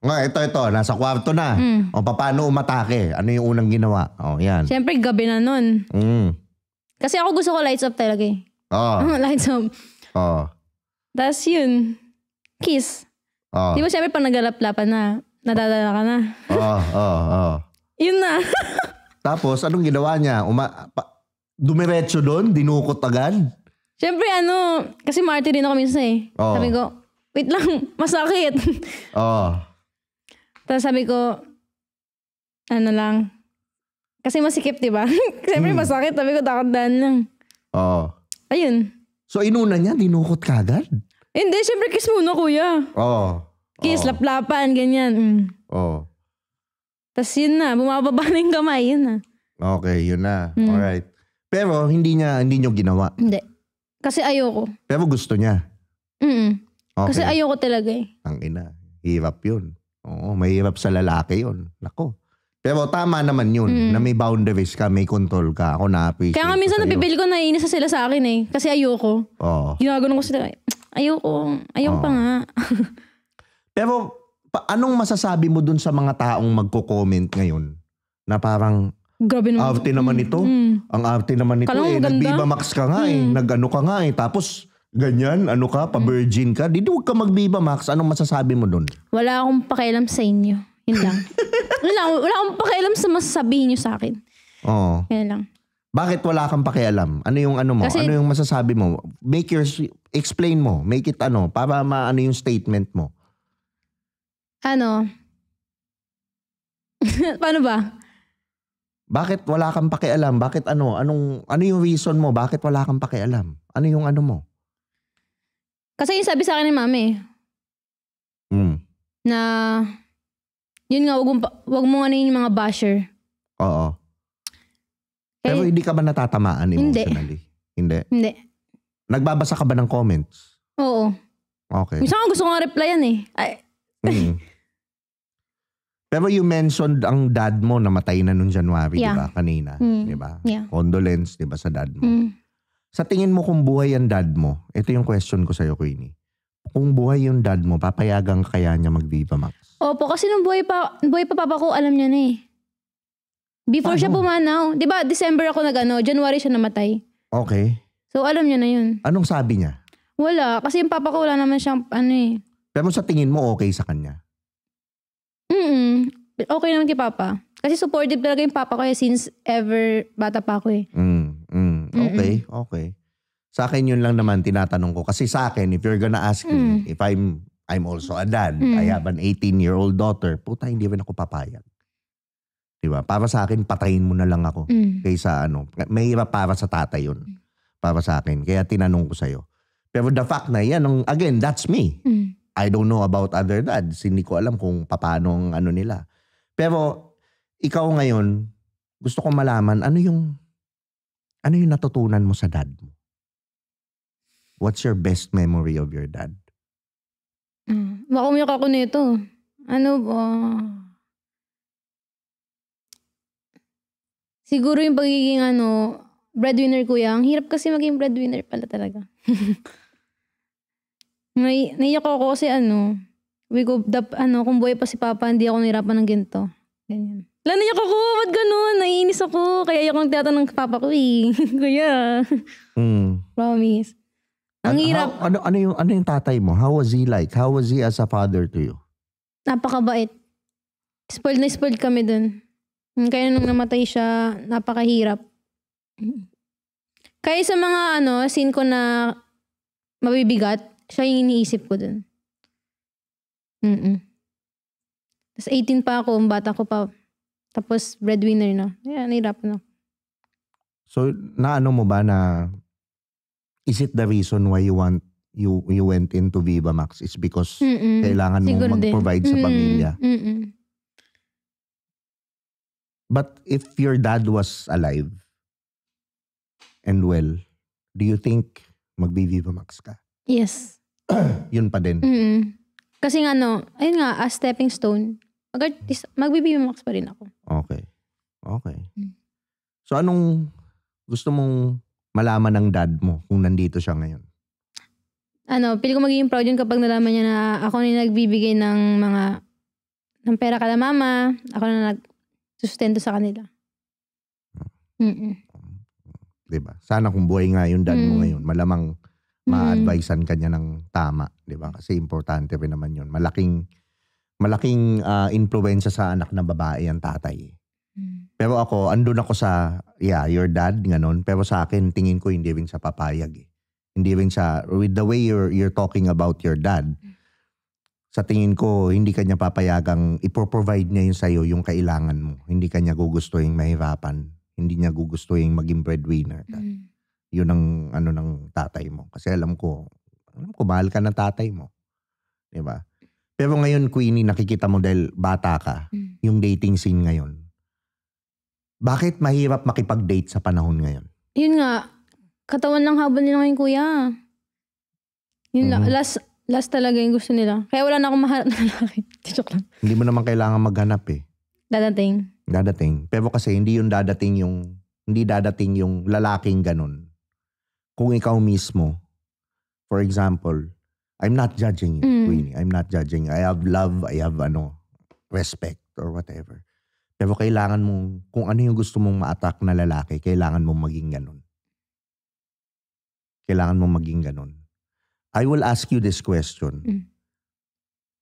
Ito. Nasa kwarto na. Paano umatake? Ano yung unang ginawa? Yan. Siyempre, gabi na nun. Kasi ako gusto ko lights up talaga eh. Lights up. Tapos yun, kiss. Di ba siyempre pag nagalaplapan na, nadadala ka na. Yun na. Tapos, anong ginawa niya? Dumiretso doon? Dinukot agad? Siyempre kasi marty rin ako minsan eh. Sabi ko, wait lang, masakit. Tapos sabi ko, ano lang. Kasi masikip, diba? Siyempre masakit. Sabi ko, takot-daan lang. Oo. Ayun. So inuna niya, dinukot ka agad? Hindi, siyempre kiss muna, kuya. Oo. Kiss, laplapan, ganyan. Oo. Tapos yun na, bumababa na yung kamay, yun na. Okay, yun na. Alright. Pero hindi nyo ginawa? Hindi. Kasi ayoko. Pero gusto niya? Okay. Kasi ayoko talaga eh. Ang ina, hirap yun. Oo, mahirap sa lalaki yun. Nako. Pero tama naman yun, na may boundaries ka, may control ka. Ako na-appreciate. Kaya nga minsan napipili ko, naiinis na sila sa akin eh. Kasi ayoko. Oo. Ginaganon ko sila. Ayoko pa nga. Pero anong masasabi mo dun sa mga taong magko-comment ngayon? Na parang, grabe naman. arte naman ito. Ang arte naman ito eh. Nag-Viva Max ka nga eh. Nag-ano ka nga eh. Tapos, ganyan, ano ka, pa-virgin ka. Di huwag ka mag-Viva Max. Anong masasabi mo dun? Wala akong pakialam sa inyo. Yun lang. Wala akong pakialam sa masasabihin nyo sa akin. Oo. Yan lang. Bakit wala kang pakialam? Ano yung ano mo? Kasi, ano yung masasabi mo? Explain mo. Make it ano, para maano yung statement mo. Ano? Paano ba? Bakit wala kang pakialam? Bakit ano? Ano yung reason mo? Bakit wala kang pakialam? Ano yung ano mo? Kasi yung sabi sa akin ni mami na yun nga, wag mo ano yung mga basher. Oo. Pero hindi ka ba natatamaan emotionally? Hindi. Nagbabasa ka ba ng comments? Oo. Okay. Minsan nga gusto ko nga replyan eh. Pero you mentioned ang dad mo namatay na nung January, yeah. di ba? Kanina, di ba? Yeah. Condolence, di ba, sa dad mo? Sa tingin mo kung buhay ang dad mo, ito yung question ko sa'yo, Queenie. Kung buhay yung dad mo, papayagan kaya niya mag-Viva Max? Opo, kasi nung buhay pa papa ko, alam niya na eh. Before siya pumanaw. Di ba, December ako January siya namatay. Okay. So, alam niya na yun. Anong sabi niya? Wala, kasi yung papa ko wala naman siyang Pero sa tingin mo, okay sa kanya? Okay naman kay papa. Kasi supportive talaga yung papa ko since ever bata pa ako eh. Okay. Sa akin yun lang naman tinatanong ko. Kasi sa akin, if you're gonna ask me, if I'm also a dad, I have an 18-year-old daughter, puta, hindi rin ako papayag. Diba? Para sa akin, patayin mo na lang ako. Kaysa mahirap para sa tatay yun. Para sa akin. Kaya tinanong ko sa'yo. Pero the fact na yan, again, that's me. I don't know about other dads. Hindi ko alam kung paano ang ano nila. Pero ikaw ngayon, gusto ko malaman, ano yung natutunan mo sa dad mo? What's your best memory of your dad? Makumiyak ako nito. Siguro yung pagiging breadwinner kuya. Ang hirap kasi maging breadwinner pala talaga. Naiyak ako kasi kung buhay pa si papa, hindi ako nahirapan ng ganito. Ganyan. Naiyak ako, ba't ganun? Naiinis ako. Kaya ayoko nang tinatanong ng papa ko eh. Kuya. Promise. Ang hirap. Ano yung tatay mo? How was he like? How was he as a father to you? Napakabait. Spoiled na spoiled kami dun. Kaya nung namatay siya, napakahirap. Kaya sa mga scene ko na mabibigat, siya yung iniisip ko dun. Tapos 18 pa ako, bata ko pa. Tapos breadwinner na. Yeah, nahirapan ako. So, naano mo ba na is it the reason why you went into Viva Max is because kailangan mo mag-provide sa pamilya? But if your dad was alive and well, do you think mag-Viva Max ka? Yes. Yun pa din. Kasi ayun nga, as stepping stone, mag-Viva Max pa rin ako. Okay. So anong gusto mong malaman ng dad mo kung nandito siya ngayon? Pili ko magiging proud yun kapag nalaman niya na ako na nagbibigay ng pera kada mama, ako na nagsustento sa kanila. Diba? Sana kung buhay nga yung dad mo ngayon, malamang ma-advisean ka niya ng tama. Diba? Kasi importante rin naman yun. Malaking influensya sa anak na babae ang tatay. Pero ako, andun ako sa, your dad, ganon. Pero sa akin, tingin ko hindi rin siya papayag. Hindi rin siya, with the way you're talking about your dad, sa tingin ko, hindi kanya papayagang ipoprovide niya yung sa'yo yung kailangan mo. Hindi kanya gugustuhin mahirapan. Hindi niya gugustuhin maging breadwinner. Yun ang ng tatay mo. Kasi alam ko mahal ka ng tatay mo. Diba? Pero ngayon, Queenie, nakikita mo dahil bata ka, yung dating scene ngayon. Bakit mahirap makipag-date sa panahon ngayon? Yun nga, katawan lang habol nila ngayon, kuya. Yun lang, last talaga yung gusto nila. Kaya wala na akong mahanap na lalaki. Joke lang. Hindi mo naman kailangan maghanap eh. Dadating. Pero kasi hindi dadating yung lalaking ganun. Kung ikaw mismo, for example, I'm not judging you, Queenie. I'm not judging you. I have love, I have respect or whatever. Pero kailangan mong, kung ano yung gusto mong ma-attack na lalaki, kailangan mong maging ganun. I will ask you this question.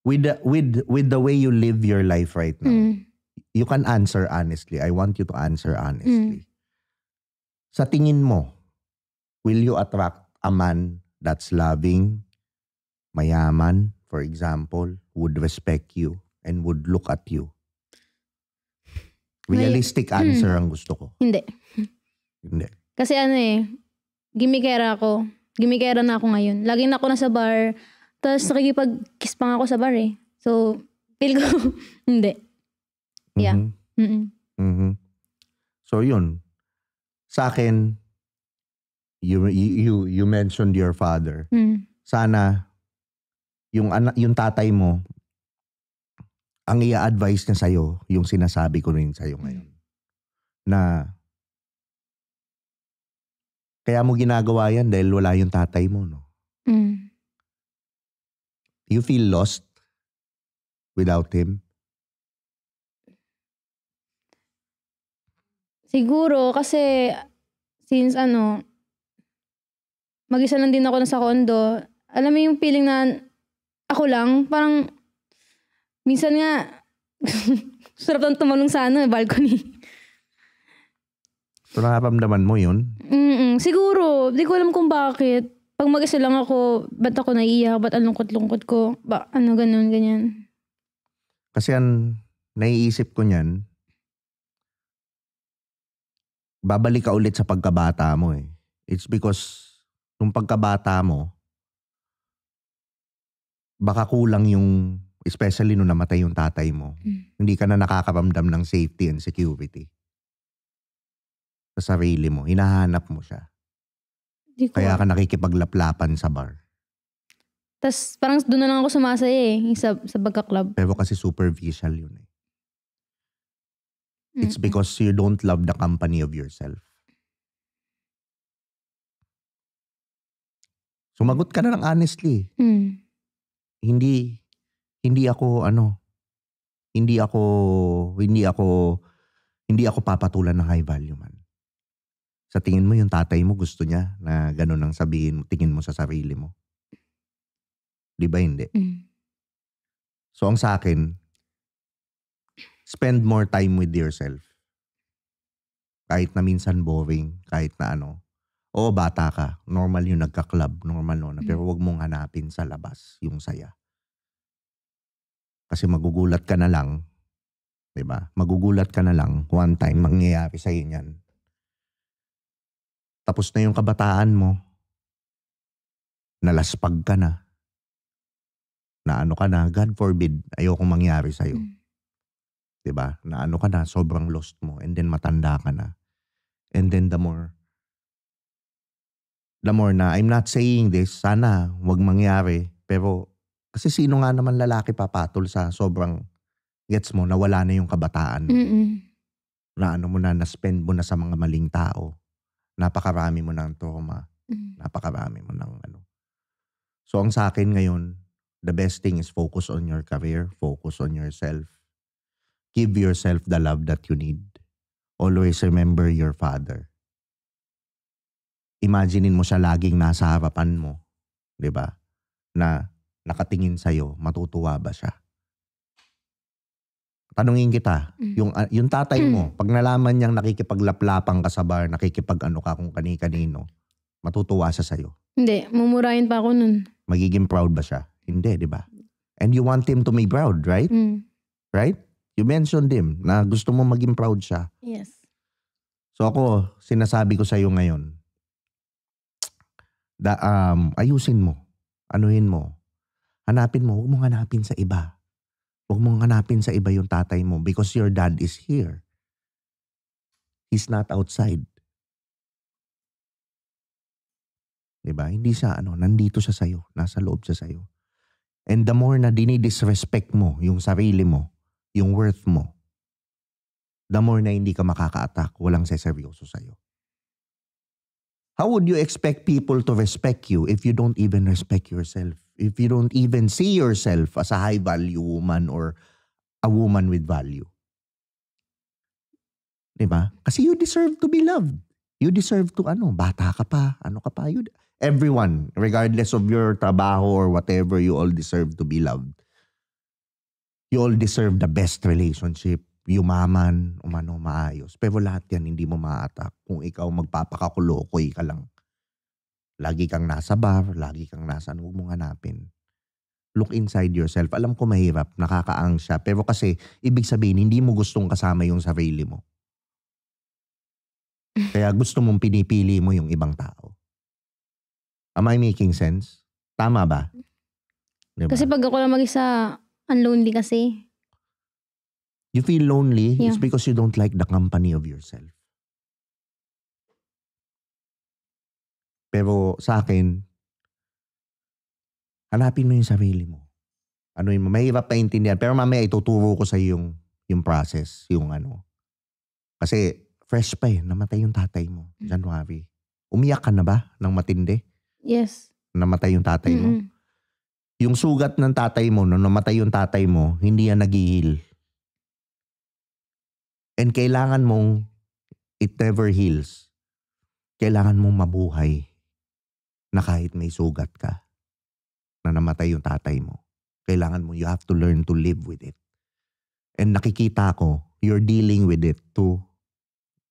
With the way you live your life right now, you can answer honestly. I want you to answer honestly. Sa tingin mo, will you attract a man that's loving, mayaman, for example, would respect you, and would look at you? Realistic answer ang gusto ko. Hindi. Kasi gimikera ako. Gimikera na ako ngayon. Lagi na ako nasa bar. Tapos nakikipag-kiss pa nga ako sa bar eh. So, feel ko, hindi. Yeah. So yun. Sa akin, you mentioned your father. Sana, yung tatay mo, ang i-advise niya sa'yo, yung sinasabi ko rin sa'yo ngayon. Na, kaya mo ginagawa yan dahil wala yung tatay mo, no? You feel lost without him? Siguro, kasi, since mag-isa lang din ako sa condo, alam mo yung feeling na ako lang, parang, minsan nga, sarap lang tumalong sa balcony. So nakaramdaman mo yun? Siguro, di ko alam kung bakit. Pag mag-isa lang ako, ba't ako naiiyak? Ba't ang lungkot-lungkot ko? Ganyan. Kasi naiisip ko niyan, babalik ka ulit sa pagkabata mo eh. It's because, nung pagkabata mo, baka kulang yung, especially nung namatay yung tatay mo, hindi ka na nakakaramdam ng safety and security sa sarili mo. Hinahanap mo siya. Kaya ka nakikipaglaplapan sa bar. Tas parang doon na lang ako sumasaya sa pagka-club. Pero kasi superficial yun eh. It's because you don't love the company of yourself. Sumagot ka na lang honestly. Hindi ako papatulan ng high value man. Sa tingin mo yung tatay mo gusto niya na gano'n ang tingin mo sa sarili mo? Di ba hindi? So ang sa akin, spend more time with yourself. Kahit na minsan boring, kahit na oo, bata ka, normal yung nagka-club, normal no, pero wag mong hanapin sa labas yung saya. Kasi magugulat ka na lang, di ba? Magugulat ka na lang, one time, mangyayari sa'yo niyan. Tapos na yung kabataan mo, nalaspag ka na, ka na, God forbid, ayokong mangyari sa'yo. Di ba? Na ka na, sobrang lost mo, and then matanda ka na. And then the more na, I'm not saying this, sana wag mangyari, pero kasi sino nga naman lalaki papatol sa sobrang, gets mo, nawala na yung kabataan. Na mo na, na-spend mo na sa mga maling tao. Napakarami mo ng trauma. Napakarami mo ng So ang sa akin ngayon, the best thing is focus on your career, focus on yourself. Give yourself the love that you need. Always remember your father. Imaginein mo siya laging nasa harapan mo. 'Di ba? Na nakatingin sa'yo, matutuwa ba siya? Tanungin kita, yung tatay mo, pag nalaman niyang nakikipaglaplapan ka sa bar, nakikipag-ano ka kung kani-kanino, matutuwa siya sa'yo? Hindi, mumurahin pa ako nun. Magiging proud ba siya? Hindi, di ba? And you want him to be proud, right? Right? You mentioned him na gusto mo maging proud siya. Yes. So ako, sinasabi ko sa'yo ngayon, ayusin mo, anuhin mo, hanapin mo, huwag mong hanapin sa iba. Huwag mong hanapin sa iba yung tatay mo because your dad is here. He's not outside. Diba? Hindi siya, nandito siya sa'yo. Nasa loob siya sa'yo. And the more na dinidisrespect mo yung sarili mo, yung worth mo, the more na hindi ka makaka-attack, walang seseryoso sa'yo. How would you expect people to respect you if you don't even respect yourself? If you don't even see yourself as a high-value woman or a woman with value? Diba? Kasi you deserve to be loved. You deserve to, bata ka pa, everyone, regardless of your trabaho or whatever, you all deserve to be loved. You all deserve the best relationship. Yumaman, maayos. Pero lahat yan hindi mo ma-attack kung ikaw magpapakakulokoy ka lang. Lagi kang nasa bar, lagi kang nasa huwag mong hanapin. Look inside yourself. Alam ko mahirap, nakakaang siya. Pero kasi, ibig sabihin, hindi mo gustong kasama yung sarili mo. Kaya gusto mong pinipili mo yung ibang tao. Am I making sense? Tama ba? Diba? Kasi pag ako lang mag-isa, ang lonely kasi. You feel lonely, it's because you don't like the company of yourself. Pero sa akin, hanapin mo yung sarili mo. Mahirap paintindihan. Pero mamaya ituturo ko sa yung process, Kasi fresh pa namatay yung tatay mo, January. Umiyak ka na ba ng matindi? Yes. Namatay yung tatay mo? Yung sugat ng tatay mo, nung namatay yung tatay mo, hindi yan nag-heal. And kailangan mong, it never heals. Kailangan mong mabuhay na kahit may sugat ka, na namatay yung tatay mo. Kailangan mo, you have to learn to live with it. And nakikita ko, you're dealing with it to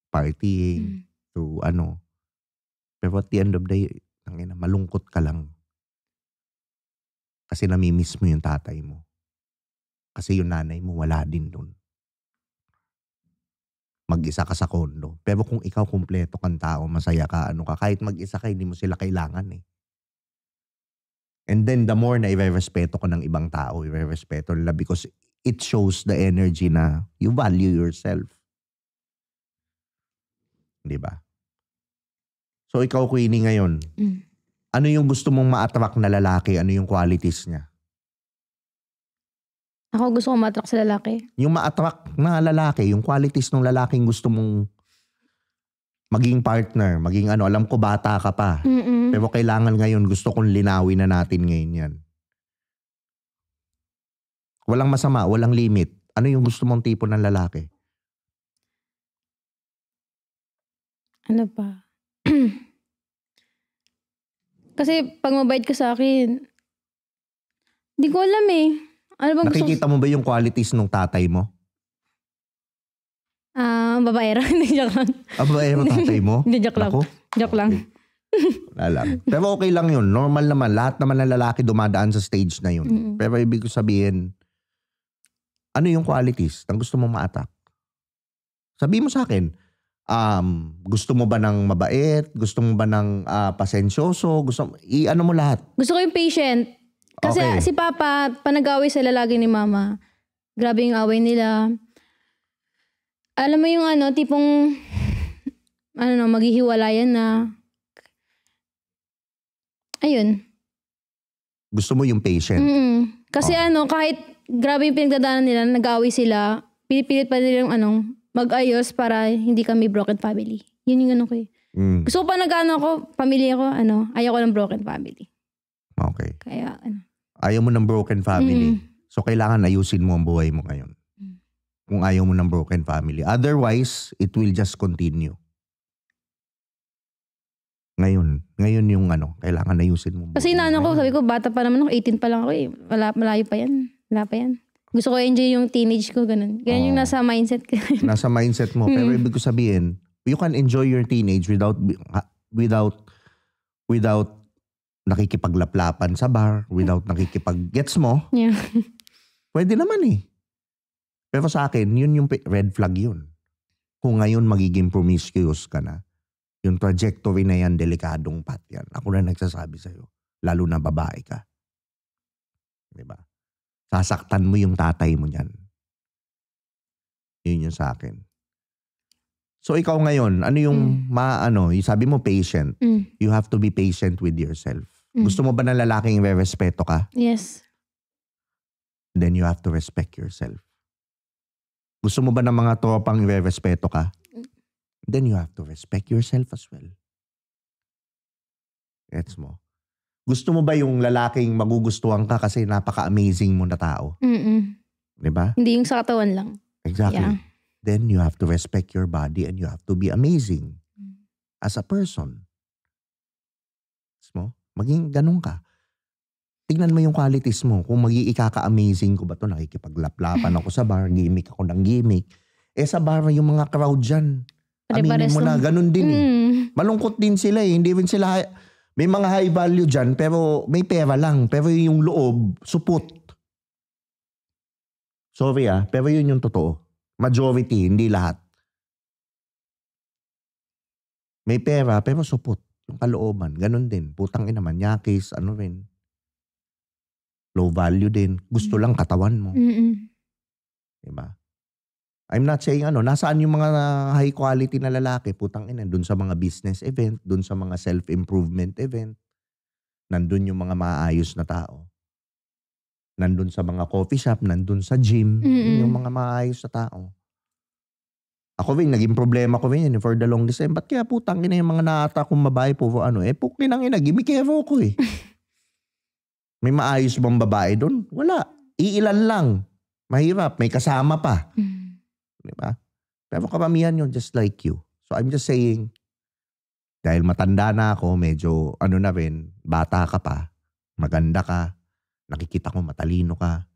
partying, to Pero at the end of the day, malungkot ka lang. Kasi namimiss mo yung tatay mo. Kasi yung nanay mo wala din dun. Mag-isa ka sa kondo. Pero kung ikaw kumpleto kang tao, masaya ka, kahit mag-isa ka, hindi mo sila kailangan And then the more na i-respeto ko ng ibang tao, i-respeto nila because it shows the energy na you value yourself. Diba? So ikaw, Queenie, ngayon, ano yung gusto mong ma-attract na lalaki? Ano yung qualities niya? Ako gusto ko ma-attract sa lalaki. Yung ma-attract na lalaki, yung qualities ng lalaking gusto mong maging partner, maging alam ko bata ka pa. Pero kailangan ngayon, gusto kong linawin na natin ngayon yan. Walang masama, walang limit. Ano yung gusto mong tipo ng lalaki? Ano pa? Kasi pag mabait ka sa akin, hindi ko alam Ano bang nakikita mo ba yung qualities ng tatay mo? Babaero. Hindi, joke lang. Babaero tatay mo? Hindi, joke lang. Joke lang. Wala lang. Pero okay lang yun. Normal naman. Lahat naman ng lalaki dumadaan sa stage na yun. Pero ibig ko sabihin, ano yung qualities na gusto mong ma-attack? Sabihin mo sa akin, gusto mo ba ng mabait? Gusto mo ba ng pasensyoso? Ano mo lahat? Gusto ko yung patient. Kasi si Papa, panag-away sila lagi ni Mama. Grabe yung away nila. Alam mo yung tipong, maghihiwalayan na. Ayun. Gusto mo yung patient? Kasi kahit grabe yung pinagdadaanan nila, nag-away sila, pinipilit pa nila yung mag-ayos para hindi kami broken family. Yun yung ko Gusto ko pa pamilya ko, ayaw ko ng broken family. Okay. Kaya, ayaw mo ng broken family. So, kailangan ayusin mo ang buhay mo ngayon. Kung ayaw mo ng broken family. Otherwise, it will just continue. Ngayon yung kailangan ayusin mo. Kasi sabi ko, bata pa naman ako, 18 pa lang ako malayo pa yan. Wala pa yan. Gusto ko enjoy yung teenage ko, ganun. Ganun yung nasa mindset ko. Nasa mindset mo. Pero ibig ko sabihin, you can enjoy your teenage without nakikipaglaplapan sa bar without nakikipag-gets mo. Yeah. Pwede naman eh. Pero sa akin, yun yung red flag yun. Kung ngayon magiging promiscuous ka na, yung trajectory na yan, delikadong path yan. Ako na nagsasabi sa'yo. Lalo na babae ka. Diba? Sasaktan mo yung tatay mo niyan. Yun yung sa akin. So ikaw ngayon, ano yung sabi mo patient. You have to be patient with yourself. Gusto mo ba na lalaking re-respeto ka? Yes. Then you have to respect yourself. Gusto mo ba ng mga tropang re-respeto ka? Then you have to respect yourself as well. Gets mo? Gusto mo ba yung lalaking magugustuhan ka kasi napaka-amazing mo na tao? Diba? Hindi yung sa katawan lang. Exactly. Yeah. Then you have to respect your body and you have to be amazing as a person. Mo? Maging ganun ka. Tignan mo yung qualities mo. Kung ikaka-amazing ko ba to, nakikipaglaplapan ako sa bar, gimmick ako ng gimmick. Sa bar yung mga crowd dyan. Aminin mo na, ganun din eh. Malungkot din sila eh. Hindi rin sila, may mga high value dyan, pero may pera lang. Pero yung loob, supot. Sorry pero yun yung totoo. Majority, hindi lahat. May pera, pero supot. Yung kalooban, ganun din. Putang ina, manyakis, rin. Low value din. Gusto lang katawan mo. Diba? I'm not saying nasaan yung mga high quality na lalaki, putang ina, dun sa mga business event, dun sa mga self-improvement event, nandun yung mga maayos na tao. Nandun sa mga coffee shop, nandun sa gym, yung mga maayos na tao. Ako rin, naging problema ko rin for the longest time. Ba't kaya putang ina yung mga naata kong babae po, pukin ang ina, gimikero ko eh. May maayos bang babae dun? Wala. Iilan lang. Mahirap, may kasama pa. Diba? Pero karamihan yun, just like you. So I'm just saying, dahil matanda na ako, medyo na rin, bata ka pa, maganda ka, nakikita ko matalino ka,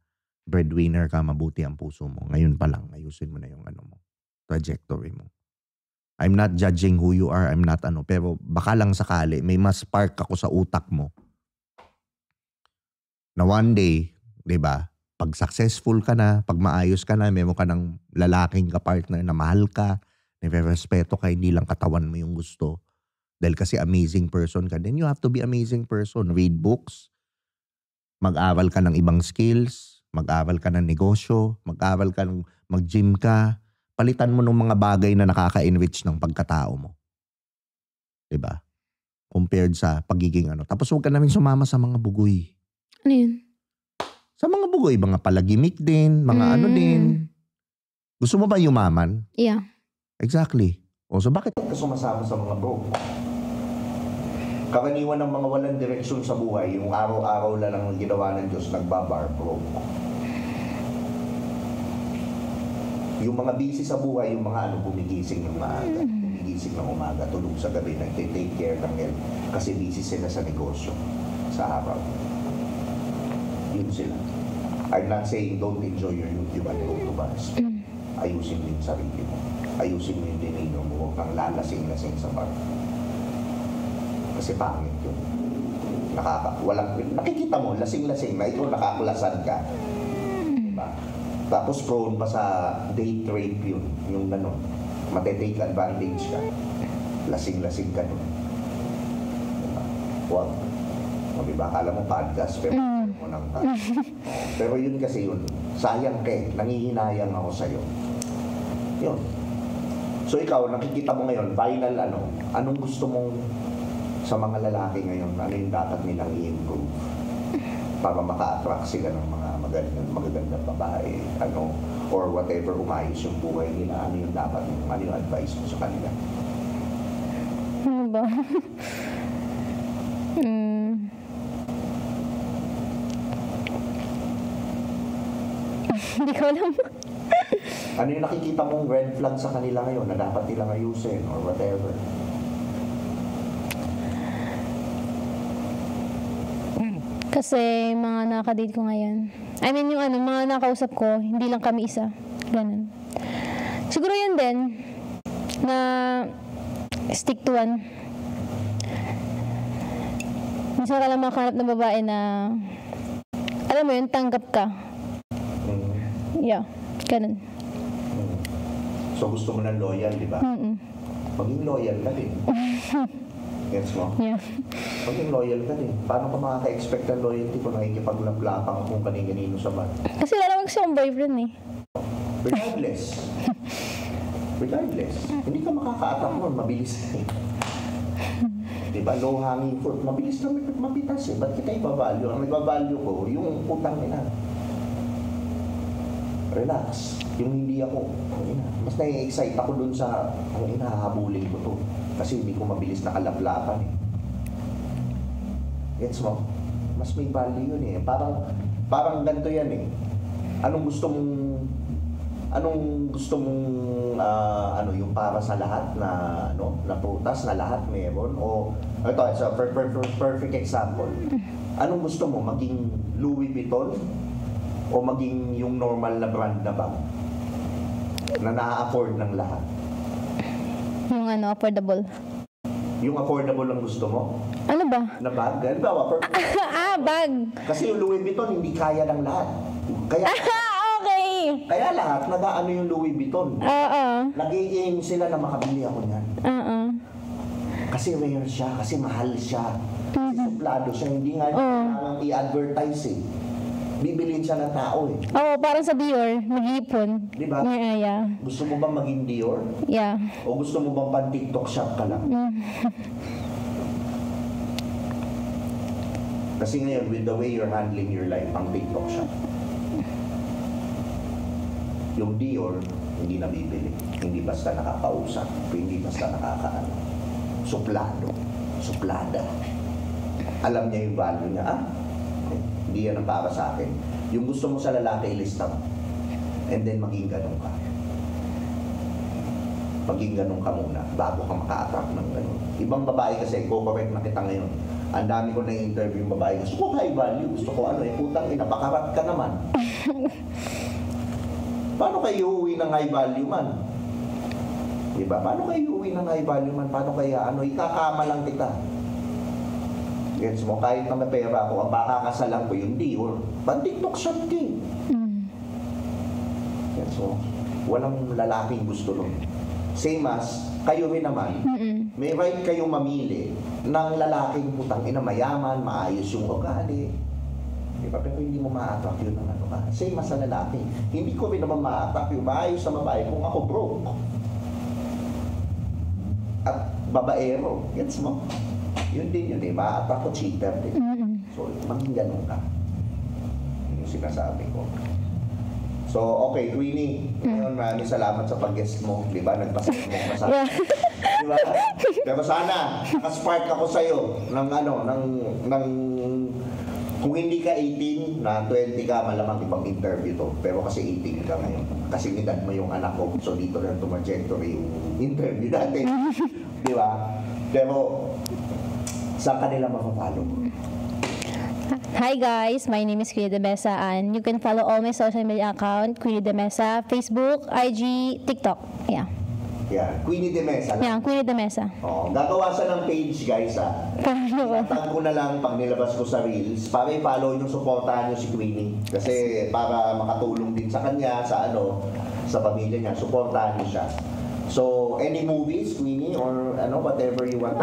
breadwinner ka, mabuti ang puso mo. Ngayon pa lang, ayusin mo na yung mo, trajectory mo. I'm not judging who you are, I'm not pero baka lang sakali, may mas spark ako sa utak mo. Na one day, diba, pag successful ka na, pag maayos ka na, meron ka ng lalaking ka-partner na mahal ka, nire-respeto ka, hindi lang katawan mo yung gusto. Dahil kasi amazing person ka, then you have to be amazing person. Read books, mag-aral ka ng ibang skills, mag-aral ka ng negosyo, mag-aral ka ng mag-gym ka, palitan mo ng mga bagay na nakaka-enrich ng pagkatao mo. Diba? Compared sa pagiging Tapos huwag ka namin sumama sa mga bugoy. Ano yun? Sa mga bugoy, mga palagimik din, mga din. Gusto mo ba yumaman? Yeah. Exactly. So bakit ka sumasama sa mga bro? Karaniwan ng mga walang direksyon sa buhay, yung araw-araw lang ang ginawa ng Diyos, nagbabar, bro. Yung mga busy sa buhay, yung mga gumigising ng maaga, gumigising ng umaga, tulog sa gabi, nagte-take care ng health, kasi busy sila sa negosyo, sa araw. Yun sila. I'm not saying don't enjoy your YouTube and go to bars. Ayusin mo yung sarili mo. Ayusin mo yung demeanor mo. Huwag kang lalasing-lasing sa bar. Kasi pangit yun. Nakikita mo, lasing-lasing na ito, nakakulasan ka. Diba? Tapos prone pa sa date rape yun. Yung matitake advantage ka. Lasing-lasing ka nun. Diba? Huwag. Diba? Akala mo podcast, pero pero yun kasi yun. Sayang ka eh. Nangihinayang ako sa'yo. Yun. So ikaw, nakikita mo ngayon, final anong gusto mong sa mga lalaki ngayon, ano yung dapat nilang i-improve para maka-attract sila ng mga magagandang babae, or whatever, umayos yung buhay nila, ano yung dapat, ano yung advice mo sa kanila? Ano ba? Hindi ko alam. Ano yung nakikita mong red flag sa kanila ngayon na dapat nilang ayusin or whatever? Kasi mga nakadate ko ngayon. I mean yung mga nakausap ko, hindi lang kami isa. Ganun. Siguro yun din, na stick to one. Minsan ka lang makahanap ng babae na, alam mo yun, tanggap ka. Yeah, ganun. So gusto mo ng loyal, di ba? Maging loyal ka din. Gets mo? Yeah. Maging loyal ka din. Paano ka makaka-expect ng loyalty kung nakikipaglaplapang kung kanino sa bar? Kasi wala naman gusto kong boyfriend eh. Regardless. Hindi ka makaka-attack nun, mabilis eh. Diba? Low hanging fruit, mabilis na mapitas eh. Ba't kita ibavalue? Ang nagbavalue ko, yung putang ina. Relax. Yung hindi ako, mas nai-excite ako dun sa, ang inahabulin ko to. Kasi hindi ko mabilis nakalaplapan eh. Gets mo? Mas may value yun eh. Parang ganito yan eh. Anong gusto mong yung para sa lahat na na prutas na lahat meron, o ito it's a perfect example. Anong gusto mo, maging Louis Vuitton o maging yung normal na brand na bag na na-afford ng lahat? Yung affordable. Yung affordable ang gusto mo? Ano ba? Na bag? Ganun Bag. Kasi yung Louis Vuitton hindi kaya ng lahat. Kaya lahat nag-aano yung Louis Vuitton. Nag-i-aim sila na makabili ako niyan. Kasi rare siya, kasi mahal siya. Kasi suplado siya, hindi nga kailangan i-advertise eh. Bibilin siya ng tao eh. Parang sa Dior, mag-iipon. Diba? Yeah. Gusto mo bang maging Dior? Yeah. O gusto mo bang pan-TikTok shop ka lang? Kasi ngayon, with the way you're handling your life, pang TikTok shop. Yung Dior, hindi nabibili. Hindi basta nakakausap. Hindi basta nakakaano. Suplada. Alam niya yung value niya. Hindi yan ang para sa akin. Yung gusto mo sa lalaki, ilista mo. And then maging ganun ka. Maging ganun ka muna bago ka maka-attract ng ganun. Ibang babae kasi, correct na kita ngayon. Ang dami ko na-interview yung babae. Gusto ko high value. Gusto ko putang ina, bakarat ka naman. Paano kayo uuwi ng high value man? Diba? Paano kayo uuwi ng high value man? Paano kaya ikakama lang kita? Gets mo, kahit na may pera ako, ang makakasalan ko yung Dior, pan-TikTok shop king. Gets mo, walang lalaking gusto nun. Same as, kayo rin naman, may right kayong mamili ng lalaking putang ina mayaman, maayos yung ugali. Diba? Pero hindi mo ma-attract yun ng ka. Same as sa lalaki. Hindi ko rin naman ma-attract yung maayos na babae kung ako broke. At babaero. Gets mo? Yun din yun eh. Ma-attract ko cheaper din. So, maging ganun ka. Yun yung sinasabi ko. So, okay, Queenie. Ngayon, maraming salamat sa pag-guest mo. Diba? Nagpasok mo masabi. Diba? Pero sana, nakaspark ako sa'yo ng kung hindi ka 18, na 20 ka, malamang ibang interview to. Pero kasi 18 ka ngayon. Kasi nidad mo yung anak ko. So dito na tumajectory yung interview natin. Di ba? Pero, saan kanila mapapalo? Hi guys, my name is Queenie De Mesa and you can follow all my social media account, Queenie De Mesa, Facebook, IG, TikTok. Yeah. Yeah, Queenie De Mesa. Yeah, Queenie De Mesa. Gagawa siya ng page, guys, Tag ko na lang pag nilabas ko sa Reels para i-follow nyo, supportahan nyo si Queenie. Kasi para makatulong din sa kanya, sa pamilya niya, supportahan nyo siya. So, any movies, Queenie, or whatever you want?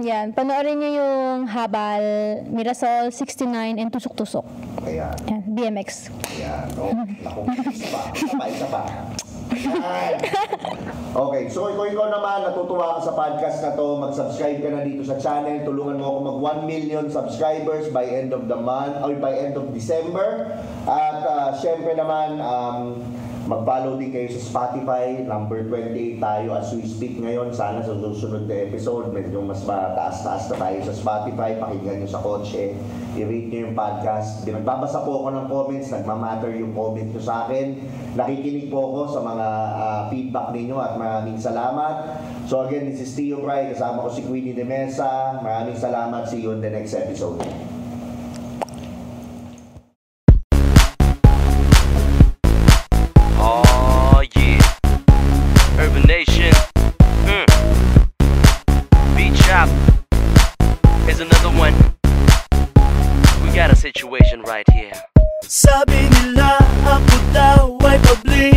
Yan. Panoorin nyo yung Habal, Mirasol, 69, and Tusok-Tusok. Ayan. Yan, BMX. Ayan. Naku, isa pa. Okay, so ikaw naman, natutuwa ka sa podcast na to, mag-subscribe ka na dito sa channel. Tulungan mo ako mag 1 million subscribers by end of the month, or by end of December. At syempre naman, mag-follow din kayo sa Spotify. Number 28 tayo as we speak ngayon. Sana sa susunod na episode, medyo mas mataas-taas na tayo sa Spotify. Pakinggan nyo sa kotse. I-rate nyo yung podcast. Nagbabasa po ako ng comments. Nagmamatter yung comment nyo sa akin. Nakikinig po ako sa mga feedback ninyo at maraming salamat. So again, this is Tio Bry. Kasama ko si Queenie De Mesa. Maraming salamat. See you in the next episode. Here's another one. Sabi nila ako daw ay pabli